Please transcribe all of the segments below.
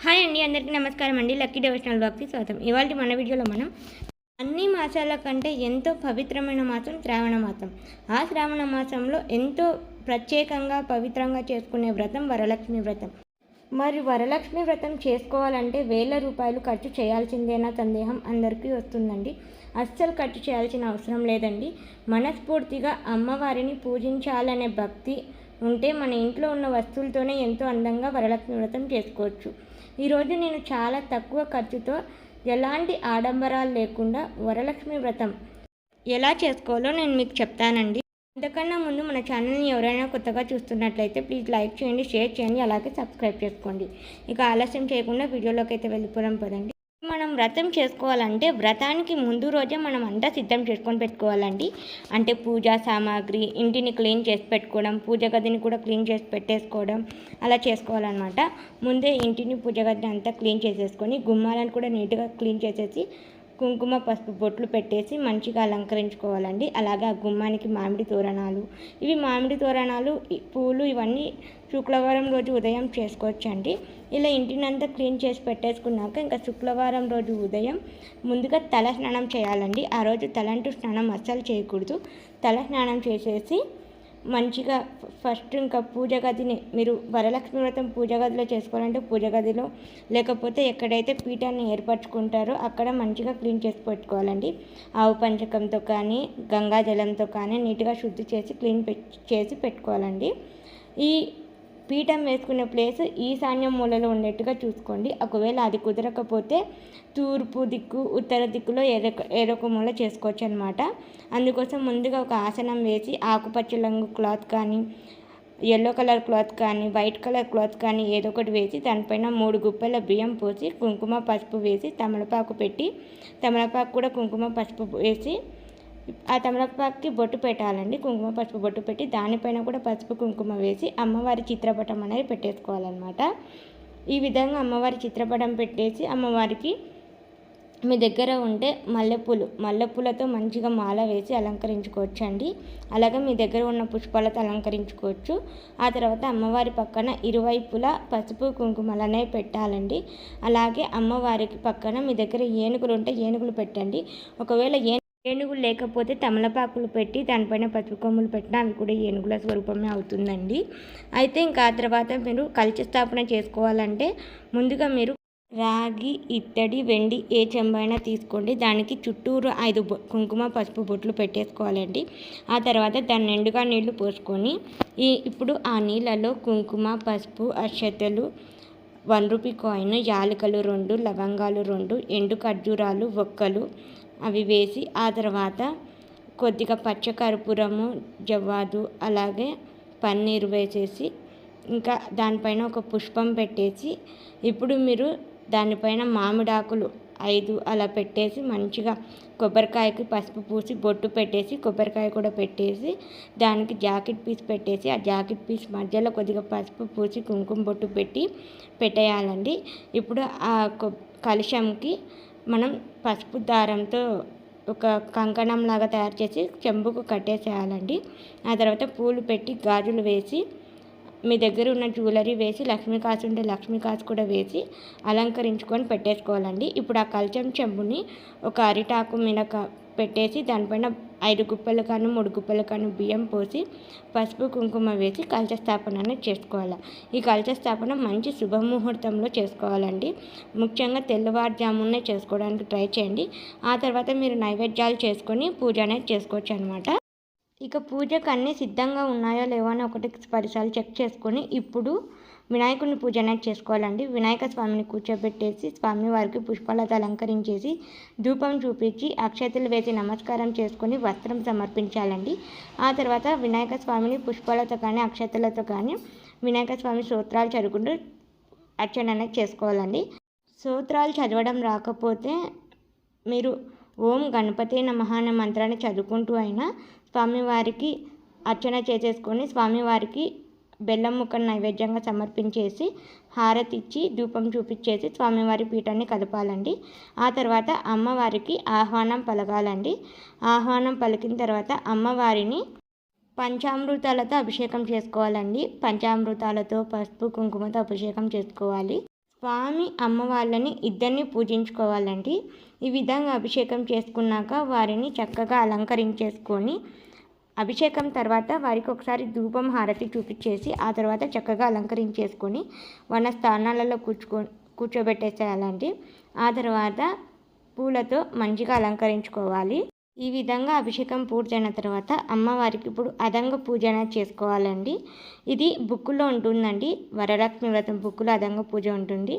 Hi అండి, అందరికీ నమస్కారం అండి. లక్కీ డివోషనల్ బ్లాగ్కి స్వాగతం. ఇవాళ మన వీడియోలో మనం అన్ని మాసాల కంటే ఎంతో పవిత్రమైన మాసం శ్రావణ మాసం. ఆ శ్రావణ మాసంలో ఎంతో ప్రత్యేకంగా పవిత్రంగా చేసుకునే వ్రతం వరలక్ష్మి వ్రతం. మరి వరలక్ష్మి వ్రతం చేసుకోవాలంటే ₹1000 ఖర్చు చేయాల్సిందేనా సందేహం అందరికీ వస్తుందండి. అస్సలు ఖర్చు చేయాల్సిన అవసరం లేదండి. మనస్ఫూర్తిగా అమ్మవారిని పూజించాలనే భక్తి ఉంటే మన ఇంట్లో ఉన్న వస్తువులతోనే ఎంతో అందంగా వరలక్ష్మి వ్రతం చేసుకోవచ్చు. ఈరోజు నేను చాలా తక్కువ ఖర్చుతో ఎలాంటి ఆడంబరాలు లేకుండా వరలక్ష్మి వ్రతం ఎలా చేసుకోవాలో నేను మీకు చెప్తానండి. అంతకన్నా ముందు మన ఛానల్ని ఎవరైనా కొత్తగా చూస్తున్నట్లయితే ప్లీజ్ లైక్ చేయండి, షేర్ చేయండి, అలాగే సబ్స్క్రైబ్ చేసుకోండి. ఇక ఆలస్యం చేయకుండా వీడియోలోకి అయితే వెళ్ళిపోవడం పదండి. మనం వ్రతం చేసుకోవాలంటే వ్రతానికి ముందు రోజే మనం అంతా సిద్ధం చేసుకొని పెట్టుకోవాలండి. అంటే పూజా సామాగ్రి, ఇంటిని క్లీన్ చేసి పెట్టుకోవడం, పూజ గదిని కూడా క్లీన్ చేసి పెట్టేసుకోవడం అలా చేసుకోవాలన్నమాట. ముందే ఇంటిని పూజ గదిని అంతా క్లీన్ చేసేసుకొని గుమ్మాలను కూడా నీట్గా క్లీన్ చేసేసి కుంకుమ పసుపు బొట్లు పెట్టేసి మంచిగా అలంకరించుకోవాలండి. అలాగే ఆ గుమ్మానికి మామిడి తోరణాలు, మామిడి తోరణాలు పూలు ఇవన్నీ శుక్రవారం రోజు ఉదయం చేసుకోవచ్చండి. ఇలా ఇంటినంతా క్లీన్ చేసి పెట్టేసుకున్నాక ఇంకా శుక్రవారం రోజు ఉదయం ముందుగా తల స్నానం చేయాలండి. ఆ రోజు తలంటు స్నానం అస్సలు చేయకూడదు. తల స్నానం చేసేసి మంచిగా ఫస్ట్ ఇంకా పూజ గదిని మీరు వరలక్ష్మి వ్రతం పూజ గదిలో చేసుకోవాలంటే పూజ గదిలో, లేకపోతే ఎక్కడైతే పీఠాన్ని ఏర్పరచుకుంటారో అక్కడ మంచిగా క్లీన్ చేసి పెట్టుకోవాలండి. ఆవు పంచకంతో కానీ గంగాజలంతో కానీ నీట్గా శుద్ధి చేసి క్లీన్ చేసి పెట్టుకోవాలండి. ఈ పీఠం వేసుకునే ప్లేస్ ఈశాన్యం మూలలో ఉండేట్టుగా చూసుకోండి. ఒకవేళ అది కుదరకపోతే తూర్పు దిక్కు, ఉత్తర దిక్కులో ఏరొక మూల చేసుకోవచ్చు అనమాట. అందుకోసం ముందుగా ఒక ఆసనం వేసి ఆకుపచ్చ రంగు క్లాత్ కానీ, ఎల్లో కలర్ క్లాత్ కానీ, వైట్ కలర్ క్లాత్ కానీ ఏదో ఒకటి వేసి దానిపైన 3 గుప్పెల బియ్యం పోసి కుంకుమ పసుపు వేసి తమలపాకు పెట్టి, తమలపాకు కూడా కుంకుమ పసుపు వేసి ఆ తమలపాకుకి బొట్టు పెట్టాలండి. కుంకుమ పసుపు బొట్టు పెట్టి దానిపైన కూడా పసుపు కుంకుమ వేసి అమ్మవారి చిత్రపటం అనేది పెట్టేసుకోవాలన్నమాట. ఈ విధంగా అమ్మవారి చిత్రపటం పెట్టేసి అమ్మవారికి మీ దగ్గర ఉంటే మల్లెపూలతో మంచిగా మాల వేసి అలంకరించుకోవచ్చు అండి. అలాగే మీ దగ్గర ఉన్న పుష్పాలతో అలంకరించుకోవచ్చు. ఆ తర్వాత అమ్మవారి పక్కన ఇరువైపులా పసుపు కుంకుమలు అనేవి పెట్టాలండి. అలాగే అమ్మవారికి పక్కన మీ దగ్గర ఏనుగులు ఉంటే ఏనుగులు పెట్టండి. ఒకవేళ ఏనుగులు లేకపోతే తమలపాకులు పెట్టి దానిపైన పసుపు కొమ్ములు పెట్టినా అవి కూడా ఏనుగుల స్వరూపమే అవుతుందండి. అయితే ఇంకా ఆ తర్వాత మీరు కలశ స్థాపన చేసుకోవాలంటే ముందుగా మీరు రాగి, ఇత్తడి, వెండి ఏ చెంబైనా తీసుకోండి. దానికి చుట్టూరు 5 కుంకుమ పసుపు బొట్లు పెట్టేసుకోవాలండి. ఆ తర్వాత దాన్ని నిండుగా నీళ్లు పోసుకొని ఇప్పుడు ఆ నీళ్ళలో కుంకుమ పసుపు అక్షతలు, ₹1 కాయిన్, యాలకులు 2, లవంగాలు 2, ఎండు ఖర్జూరాలు ఒక్కలు అవి వేసి ఆ తర్వాత కొద్దిగా పచ్చకర్పూరము, జవ్వాదు అలాగే పన్నీరు వేసేసి ఇంకా దానిపైన ఒక పుష్పం పెట్టేసి ఇప్పుడు మీరు దానిపైన మామిడాకులు 5 అలా పెట్టేసి మంచిగా కొబ్బరికాయకి పసుపు పూసి బొట్టు పెట్టేసి కొబ్బరికాయ కూడా పెట్టేసి దానికి జాకెట్ పీస్ పెట్టేసి ఆ జాకెట్ పీస్ మధ్యలో కొద్దిగా పసుపు పూసి కుంకుమ బొట్టు పెట్టేయాలండి. ఇప్పుడు ఆ కలశంకి మనం పసుపు దారంతో ఒక కంకణం లాగా తయారు చేసి చెంబుకు కట్టేసేయాలండి. ఆ తర్వాత పూలు పెట్టి గాజులు వేసి మీ దగ్గర ఉన్న జ్యువెలరీ వేసి లక్ష్మీ కాసు ఉంటే లక్ష్మీ కాసు కూడా వేసి అలంకరించుకొని పెట్టేసుకోవాలండి. ఇప్పుడు ఆ కలశం చెంబుని ఒక అరిటాకు మీద పెట్టేసి దానిపైన 5 గుప్పెలు కానీ 3 గుప్పెలు కానీ బియ్యం పోసి పసుపు కుంకుమ వేసి కలశ స్థాపన అనేది చేసుకోవాలి. ఈ కలశ స్థాపన మంచి శుభముహూర్తంలో చేసుకోవాలండి. ముఖ్యంగా తెల్లవారుజామునే చేసుకోవడానికి ట్రై చేయండి. ఆ తర్వాత మీరు నైవేద్యాలు చేసుకొని పూజ అనేది చేసుకోవచ్చు అనమాట. ఇక పూజకు అన్నీ సిద్ధంగా ఉన్నాయో లేవో అని 1-10 సార్లు చెక్ చేసుకొని ఇప్పుడు వినాయకుడిని పూజ అనేది చేసుకోవాలండి. వినాయక స్వామిని కూర్చోబెట్టేసి స్వామివారికి పుష్పాలతో అలంకరించేసి ధూపం చూపించి అక్షతలు వేసి నమస్కారం చేసుకొని వస్త్రం సమర్పించాలండి. ఆ తర్వాత వినాయక స్వామిని పుష్పాలతో కానీ అక్షతలతో కానీ వినాయక స్వామి స్తోత్రాలు చదువుకుంటూ అర్చన అనేది చేసుకోవాలండి. స్తోత్రాలు చదవడం రాకపోతే మీరు ఓం గణపతే నమః అనే మంత్రాన్ని చదువుకుంటూ అయినా స్వామివారికి అర్చన చేసేసుకొని స్వామివారికి బెల్లం ముక్కను నైవేద్యంగా సమర్పించేసి హారతి ఇచ్చి ధూపం చూపించేసి స్వామివారి పీఠాన్ని కదపాలండి. ఆ తర్వాత అమ్మవారికి ఆహ్వానం పలకాలండి. ఆహ్వానం పలికిన తర్వాత అమ్మవారిని పంచామృతాలతో అభిషేకం చేసుకోవాలండి. పంచామృతాలతో పసుపు కుంకుమతో అభిషేకం చేసుకోవాలి. స్వామి అమ్మవార్లని ఇద్దరిని పూజించుకోవాలండి. ఈ విధంగా అభిషేకం చేసుకున్నాక వారిని చక్కగా అలంకరించేసుకొని అభిషేకం తర్వాత వారికి ఒకసారి ధూపం హారతి చూపించేసి ఆ తర్వాత చక్కగా అలంకరించేసుకొని మన స్థానాలలో కూర్చోబెట్టేసేయాలండి. ఆ తర్వాత పూలతో మంచిగా అలంకరించుకోవాలి. ఈ విధంగా అభిషేకం పూర్తయిన తర్వాత అమ్మవారికి ఇప్పుడు అదంగ పూజ అనేది చేసుకోవాలండి. ఇది బుక్కులో ఉంటుందండి, వరలక్ష్మి వ్రతం బుక్కులో అదంగ పూజ ఉంటుంది.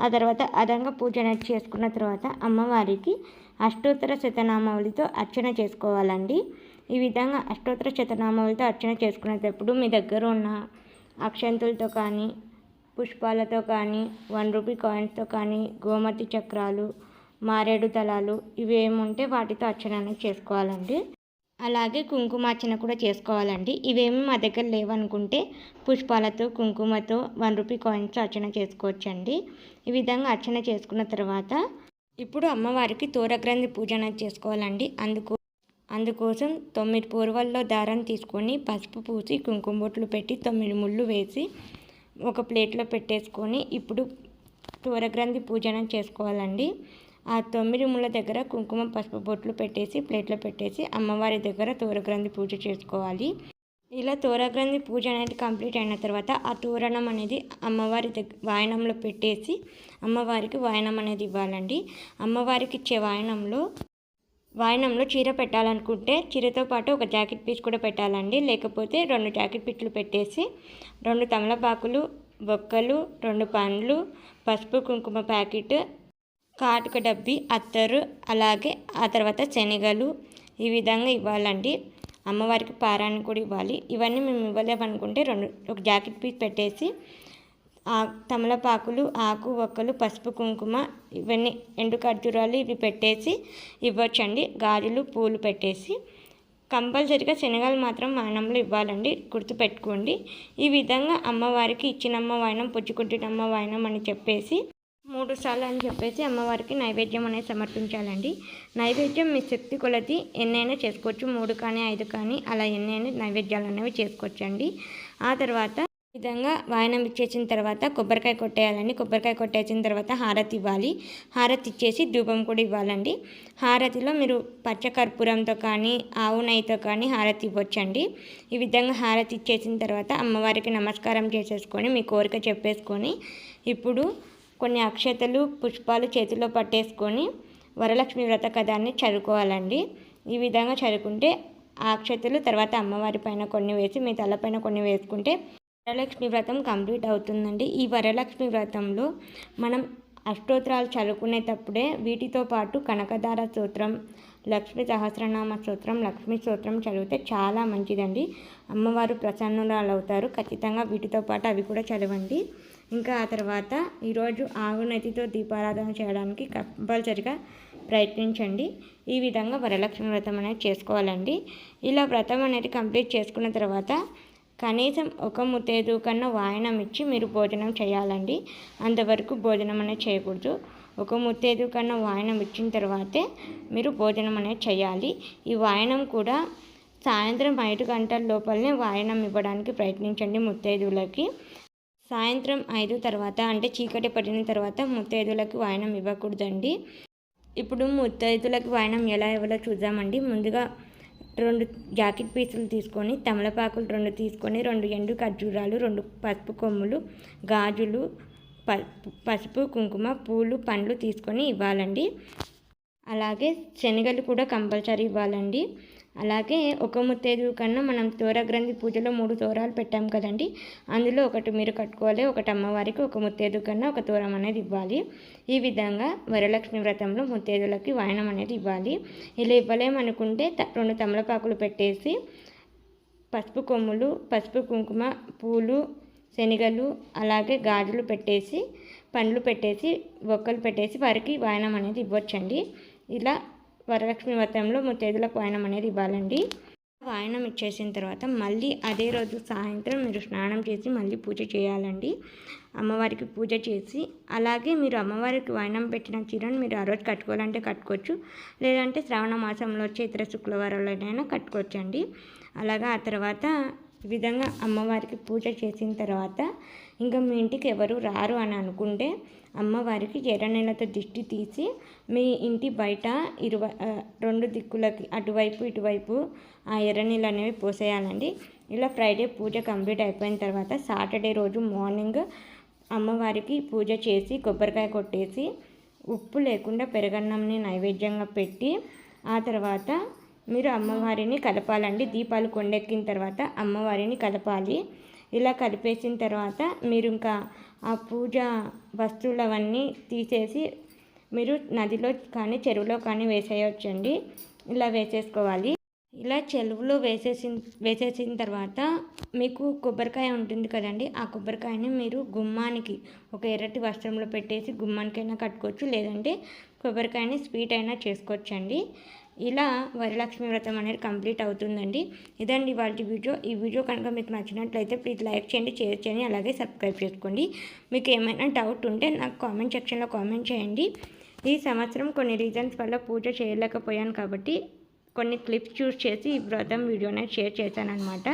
ఆ తర్వాత అదంగ పూజ అనేది చేసుకున్న తర్వాత అమ్మవారికి అష్టోత్తర శతనామావళితో అర్చన చేసుకోవాలండి. ఈ విధంగా అష్టోత్తర శతనామావళితో అర్చన చేసుకునేటప్పుడు మీ దగ్గర ఉన్న అక్షంతులతో కానీ, పుష్పాలతో కానీ, 1 రూపీ కాయిన్స్తో కానీ, గోమతి చక్రాలు, మారేడు దళాలు ఇవి ఏముంటే వాటితో అర్చన అనేది చేసుకోవాలండి. అలాగే కుంకుమార్చన కూడా చేసుకోవాలండి. ఇవేమి మా దగ్గర లేవనుకుంటే పుష్పాలతో, కుంకుమతో, 1 రూపీ కాయిన్స్తో అర్చన చేసుకోవచ్చండి. ఈ విధంగా అర్చన చేసుకున్న తర్వాత ఇప్పుడు అమ్మవారికి తోరగ్రంథి పూజ అనేది చేసుకోవాలండి. అందుకోసం 9 పూర్వల్లో దారం తీసుకొని పసుపు పూసి కుంకుమ బొట్లు పెట్టి 9 ముళ్ళు వేసి ఒక ప్లేట్లో పెట్టేసుకొని ఇప్పుడు తోరగ్రంథి పూజ అనేది చేసుకోవాలండి. ఆ 9 ముళ్ళ దగ్గర కుంకుమ పసుపు బొట్లు పెట్టేసి ప్లేట్లో పెట్టేసి అమ్మవారి దగ్గర తోరగ్రంథి పూజ చేసుకోవాలి. ఇలా తోరగ్రంథి పూజ అనేది కంప్లీట్ అయిన తర్వాత ఆ తోరణం అనేది అమ్మవారి వాయనంలో పెట్టేసి అమ్మవారికి వాయనం అనేది ఇవ్వాలండి. అమ్మవారికి ఇచ్చే వాయనంలో చీర పెట్టాలనుకుంటే చీరతో పాటు ఒక జాకెట్ పీస్ కూడా పెట్టాలండి. లేకపోతే 2 జాకెట్ పీట్లు పెట్టేసి 2 తమలపాకులు, బొక్కలు, 2 పండ్లు, పసుపు కుంకుమ ప్యాకెట్, కాటుక డబ్బి, అత్తరు, అలాగే ఆ తర్వాత శనగలు ఈ విధంగా ఇవ్వాలండి. అమ్మవారికి పారాన్ని కూడా ఇవ్వాలి. ఇవన్నీ మేము ఇవ్వలేమనుకుంటే ఒక జాకెట్ పీస్ పెట్టేసి ఆ తమలపాకులు, ఆకు ఒక్కలు, పసుపు కుంకుమ ఇవన్నీ ఎండు ఖర్జూరాలు ఇవి పెట్టేసి ఇవ్వచ్చండి. గాజులు, పూలు పెట్టేసి కంపల్సరీగా శనగలు మాత్రం వాయనంలో ఇవ్వాలండి, గుర్తుపెట్టుకోండి. ఈ విధంగా అమ్మవారికి ఇచ్చినమ్మ వాయనం, పుచ్చుకుంటున్నమ్మ వాయనం అని చెప్పేసి 3 సార్లు అని చెప్పేసి అమ్మవారికి నైవేద్యం అనేది సమర్పించాలండి. నైవేద్యం మీ శక్తి కొలది ఎన్నైనా చేసుకోవచ్చు, 3 కానీ 5 కానీ అలా ఎన్నైనా నైవేద్యాలు అనేవి చేసుకోవచ్చండి. ఆ తర్వాత ఈ విధంగా వాయనం ఇచ్చేసిన తర్వాత కొబ్బరికాయ కొట్టేయాలండి. కొబ్బరికాయ కొట్టేసిన తర్వాత హారతి ఇవ్వాలి. హారతి ఇచ్చేసి ధూపం కూడా ఇవ్వాలండి. హారతిలో మీరు పచ్చకర్పూరంతో కానీ ఆవు నెయ్యితో కానీ హారతి ఇవ్వచ్చండి. ఈ విధంగా హారతి ఇచ్చేసిన తర్వాత అమ్మవారికి నమస్కారం చేసేసుకొని మీ కోరిక చెప్పేసుకొని ఇప్పుడు కొన్ని అక్షతలు, పుష్పాలు చేతిలో పట్టేసుకొని వరలక్ష్మి వ్రత కథాన్ని చదువుకోవాలండి. ఈ విధంగా చదువుకుంటే ఆ అక్షతలు తర్వాత అమ్మవారి పైన కొన్ని వేసి మీ తలపైన కొన్ని వేసుకుంటే వరలక్ష్మి వ్రతం కంప్లీట్ అవుతుందండి. ఈ వరలక్ష్మి వ్రతంలో మనం అష్టోత్తరాలు చదువుకునేటప్పుడే వీటితో పాటు కనకదార స్తోత్రం, లక్ష్మీ సహస్రనామ స్తోత్రం, లక్ష్మీ స్తోత్రం చదివితే చాలా మంచిదండి. అమ్మవారు ప్రసన్నురాలు అవుతారు. ఖచ్చితంగా వీటితో పాటు అవి కూడా చదవండి. ఇంకా ఆ తర్వాత ఈరోజు ఆవు నెయ్యితో దీపారాధన చేయడానికి కంపల్సరిగా ప్రయత్నించండి. ఈ విధంగా వరలక్ష్మి వ్రతం అనేది చేసుకోవాలండి. ఇలా వ్రతం అనేది కంప్లీట్ చేసుకున్న తర్వాత కనీసం ఒక ముత్తైదు కన్నా వాయనం ఇచ్చి మీరు భోజనం చేయాలండి. అంతవరకు భోజనం అనేది చేయకూడదు. ఒక ముత్తైదు కన్నా వాయనం ఇచ్చిన తర్వాతే మీరు భోజనం అనేది చేయాలి. ఈ వాయనం కూడా సాయంత్రం 5 గంటల లోపలనే వాయనం ఇవ్వడానికి ప్రయత్నించండి ముత్తైదువులకి. సాయంత్రం 5 తర్వాత అంటే చీకటి పడిన తర్వాత ముత్తైదువులకి వాయనం ఇవ్వకూడదండి. ఇప్పుడు ముత్తైదువులకి వాయనం ఎలా ఇవ్వాలో చూద్దామండి. ముందుగా 2 జాకెట్ పీసులు తీసుకొని, తమలపాకులు 2 తీసుకొని, 2 ఎండు ఖర్జూరాలు, 2 పసుపు కొమ్ములు, గాజులు, పసుపు కుంకుమ, పూలు, పండ్లు తీసుకొని ఇవ్వాలండి. అలాగే శనగలు కూడా కంపల్సరీ ఇవ్వాలండి. అలాగే ఒక ముత్తైదు కన్నా మనం తోరగ్రంథి పూజలో 3 తోరాలు పెట్టాం కదండి, అందులో ఒకటి మీరు కట్టుకోవాలి, ఒకటి అమ్మవారికి, ఒక ముత్తైదు కన్నా ఒక తోరం అనేది ఇవ్వాలి. ఈ విధంగా వరలక్ష్మి వ్రతంలో ముత్తైదులకి వాయనం అనేది ఇవ్వాలి. ఇలా ఇవ్వలేమనుకుంటే 2 తమలపాకులు పెట్టేసి పసుపు కొమ్ములు, పసుపు కుంకుమ, పూలు, శనగలు, అలాగే గాజులు పెట్టేసి, పండ్లు పెట్టేసి, బొక్కలు పెట్టేసి వారికి వాయనం అనేది ఇవ్వచ్చండి. ఇలా వరలక్ష్మి వ్రతంలో ముత్తైదులకు వాయనం అనేది ఇవ్వాలండి. వాయనం ఇచ్చేసిన తర్వాత మళ్ళీ అదే రోజు సాయంత్రం మీరు స్నానం చేసి మళ్ళీ పూజ చేయాలండి. అమ్మవారికి పూజ చేసి అలాగే మీరు అమ్మవారికి వాయనం పెట్టిన చీరను మీరు ఆ రోజు కట్టుకోవాలంటే కట్టుకోవచ్చు, లేదంటే శ్రావణ మాసంలో వచ్చే ఇతర శుక్రవారాలైనా కట్టుకోవచ్చండి. అలాగా ఆ తర్వాత ఈ విధంగా అమ్మవారికి పూజ చేసిన తర్వాత ఇంకా మీ ఇంటికి ఎవరు రారు అని అనుకుంటే అమ్మవారికి ఎర్రనీళ్ళతో దిష్టి తీసి మీ ఇంటి బయట 2 దిక్కులకి అటువైపు ఇటువైపు ఆ ఎర్రనీళ్ళు అనేవి పోసేయాలండి. ఇలా ఫ్రైడే పూజ కంప్లీట్ అయిపోయిన తర్వాత సాటర్డే రోజు మార్నింగ్ అమ్మవారికి పూజ చేసి కొబ్బరికాయ కొట్టేసి ఉప్పు లేకుండా పెరుగన్నంని నైవేద్యంగా పెట్టి ఆ తర్వాత మీరు అమ్మవారిని కలపాలండి. దీపాలు కొండెక్కిన తర్వాత అమ్మవారిని కలపాలి. ఇలా కలిపేసిన తర్వాత మీరు ఇంకా ఆ పూజ వస్తువులు అవన్నీ తీసేసి మీరు నదిలో కానీ చెరువులో కానీ వేసేయొచ్చండి. ఇలా వేసేసుకోవాలి. ఇలా చెరువులో వేసేసిన తర్వాత మీకు కొబ్బరికాయ ఉంటుంది కదండి, ఆ కొబ్బరికాయని మీరు గుమ్మానికి ఒక ఎర్రటి వస్త్రంలో పెట్టేసి గుమ్మానికైనా కట్టుకోవచ్చు, లేదంటే కొబ్బరికాయని స్వీట్ అయినా చేసుకోవచ్చండి. ఇలా వరలక్ష్మి వ్రతం అనేది కంప్లీట్ అవుతుందండి. ఇదండి వాళ్ళ వీడియో. ఈ వీడియో కనుక మీకు నచ్చినట్లయితే ప్లీజ్ లైక్ చేయండి, షేర్ చేయండి, అలాగే సబ్స్క్రైబ్ చేసుకోండి. మీకు ఏమైనా డౌట్ ఉంటే నాకు కామెంట్ సెక్షన్లో కామెంట్ చేయండి. ఈ సంవత్సరం కొన్ని రీజన్స్ వల్ల పూజ చేయలేకపోయాను కాబట్టి కొన్ని క్లిప్స్ చూస్ చేసి ఈ వ్రతం వీడియోని షేర్ చేశానమాట.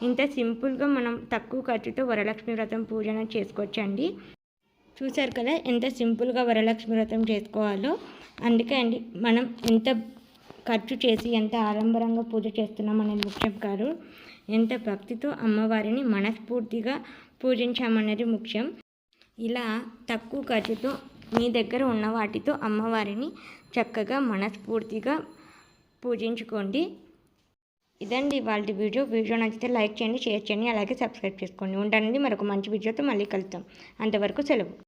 ఇంత సింపుల్గా మనం తక్కువ ఖర్చుతో వరలక్ష్మి వ్రతం పూజన చేసుకోవచ్చండి. చూసారు కదా ఎంత సింపుల్గా వరలక్ష్మి వ్రతం చేసుకోవాలో. అందుకే అండి మనం ఎంత ఖర్చు చేసి ఎంత ఆడంబరంగా పూజ చేస్తున్నాం అనేది ముఖ్యం కాదు, ఎంత భక్తితో అమ్మవారిని మనస్ఫూర్తిగా పూజించామనేది ముఖ్యం. ఇలా తక్కువ ఖర్చుతో మీ దగ్గర ఉన్న వాటితో అమ్మవారిని చక్కగా మనస్ఫూర్తిగా పూజించుకోండి. ఇదండి వాళ్ళ వీడియో నచ్చితే లైక్ చేయండి, షేర్ చేయండి, అలాగే సబ్స్క్రైబ్ చేసుకోండి. ఉంటానండి మరొక మంచి వీడియోతో మళ్ళీ కలుద్దాం. అంతవరకు సెలవు.